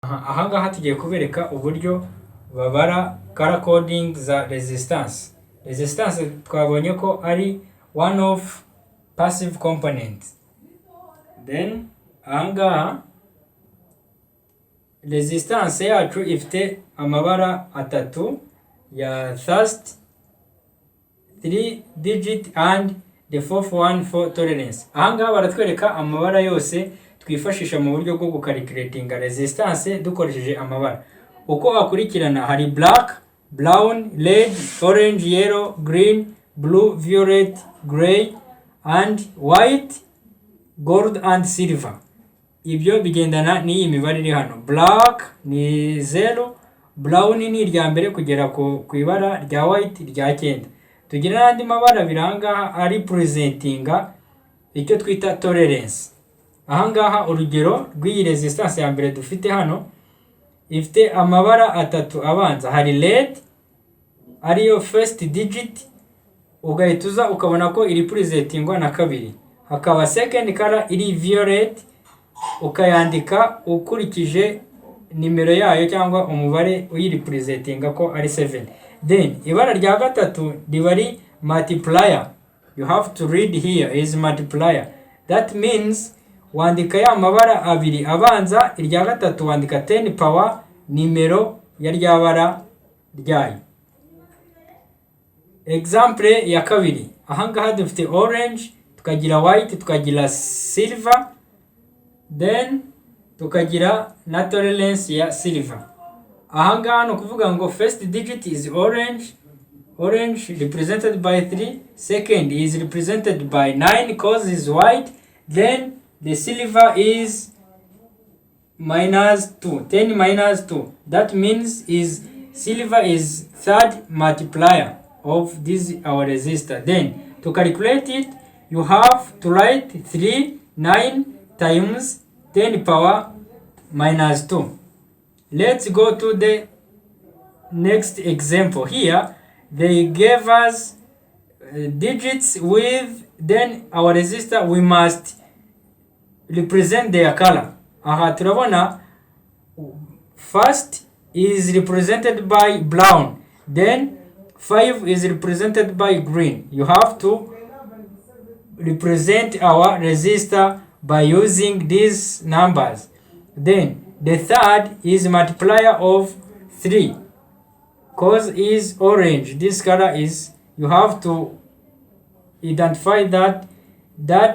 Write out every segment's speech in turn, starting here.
Ahangaha tugiye kubereka uburyo babara color coding za resistance. Resistance twabonye ko ari one of passive components. Then ahangaha resistance yacu ifite amabara atatu ya thirst, 3 digit and the fourth one for tolerance. Ahangaha baratwereka amabara yose twifashisha mu buryo bwo gucalculatinga resistance dukoresheje amabara. Uko akurikirana hari black, brown, red, orange, yellow, green, blue, violet, gray and white, gold and silver. Ibyo bigendana n'iyi mibare iri hano. Black ni 0, brown ni irya mbere kugera ku ibara rya white rya 9. Tugira n'andi mabara biranga ari presentinga icyo twita tolerance. Ahangaha urugero rw'iyi resistance ya mbere dufite hano ifite amabara atatu abanza. Hari red ariyo first digit, ugahita uza ukabona ko iri presentingwa na kabiri. Hakaba second color iri violet, ukayandika ukurikije nimero yayo cyangwa umubare uyiri presentinga ko ari 7. Then ibara rya gatatu riba ari multiplier. You have to read here is multiplier. That means wandika ya mabara abiri abanza, irya gatatu wandika 10 power nimero ya rya bara ryayo. Example ya kabiri, ahangaha dufite orange, tukagira white, tukagira silver, then tukagira na tolerance ya silver. Ahangaha no kuvuga ngo first digit is orange, orange represented by 3, second is represented by 9 cause is white, then the silver is minus 2, 10 minus 2. That means is silver is third multiplier of this our resistor. Then to calculate it, you have to write 3, 9 times 10 power minus 2. Let's go to the next example. Here they gave us digits with, then our resistor we must represent their color. Aha turabona first is represented by brown, then 5 is represented by green. You have to represent our resistor by using these numbers. Then the third is multiplier of 3 cause is orange. This color is, you have to identify that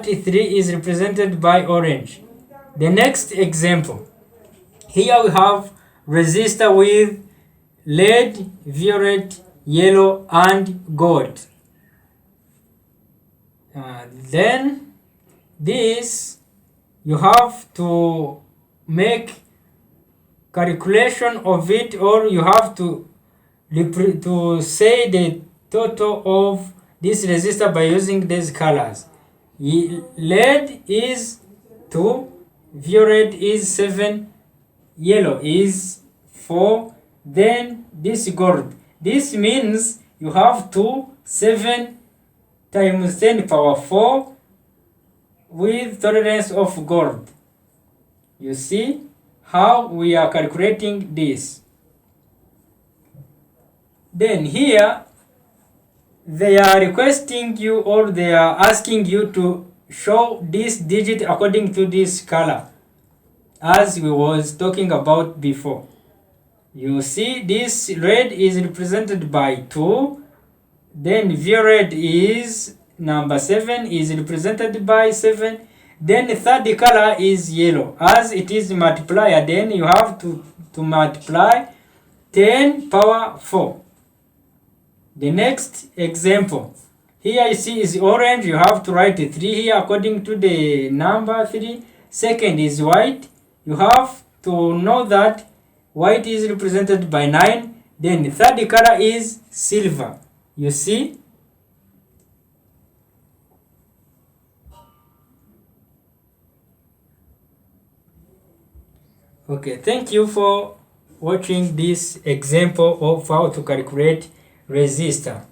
3 is represented by orange. The next example, here we have resistor with red, violet, yellow and gold. Then this you have to make calculation of it, or you have to say the total of this resistor by using these colors. Red is 2, violet is 7, yellow is 4, then this gold. This means you have to 7 times 10 power 4 with tolerance of gold. You see how we are calculating this. Then here they are requesting you, or they are asking you to show this digit according to this color as we was talking about before. You see this red is represented by 2, then violet is number 7 is represented by 7, then the third color is yellow. As it is multiplier, then you have to multiply 10 power 4. The next example, here you see is orange, you have to write 3 here according to the number 3. Second is white, you have to know that white is represented by 9. Then the third color is silver. You see? Okay, thank you for watching this example of how to calculate resistor.